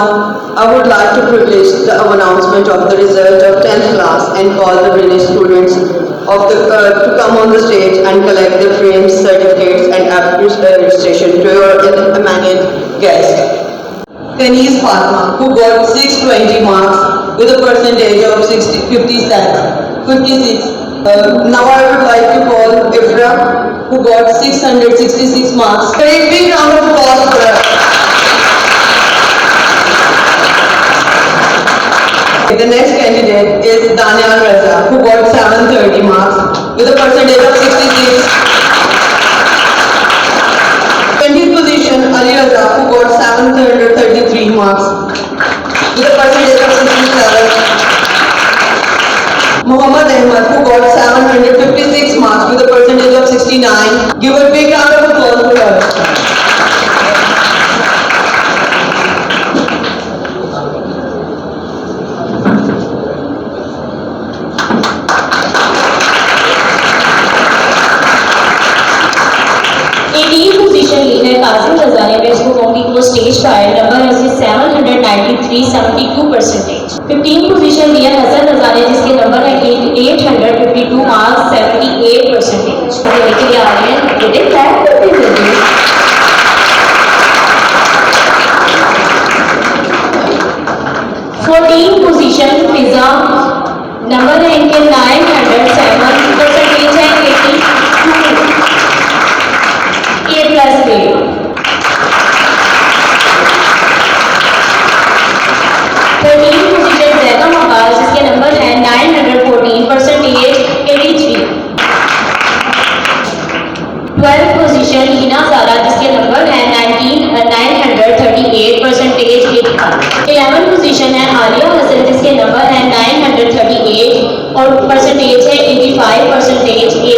Now, I would like to privilege the announcement of the result of 10th class and call the brilliant students of the to come on the stage and collect the frames, certificates and application registration to your eminent guest. Kaniz Fatma, who got 620 marks with a percentage of 56. Now I would like to call Ifra, who got 666 marks. A big round of applause for her. The next candidate is Daniel Raza, who got 730 marks with a percentage of 66. 20th position, Ali Raza, who got 733 marks with a percentage of 67. Muhammad Ahmad, who got 756 marks with a percentage of 69. Give a big round of applause for her. Position ली है कासिम रजा ने। मैं इसको कहूँगी कि वो stage पर आए। नंबर है उसके 793, 72%। 15 पोजीशन लिया हसन रजा ने, जिसके नंबर है 852 मार्क्स, 78%। लेके आ रहे हैं बेटे, क्लैप करते जल्दी। 14 पोजीशन फिजा, नंबर है इनके 907%, है 82, A+. 13 पोजीशन जैदा मकाल, जिसके नंबर है 914%, 83। 12 पोजीशन हिना ज़ारा, जिसके नंबर है 938%, 85। 11 पोजीशन है आलिया हसन, जिसके नंबर है 938 और परसेंटेज है 85%, A+.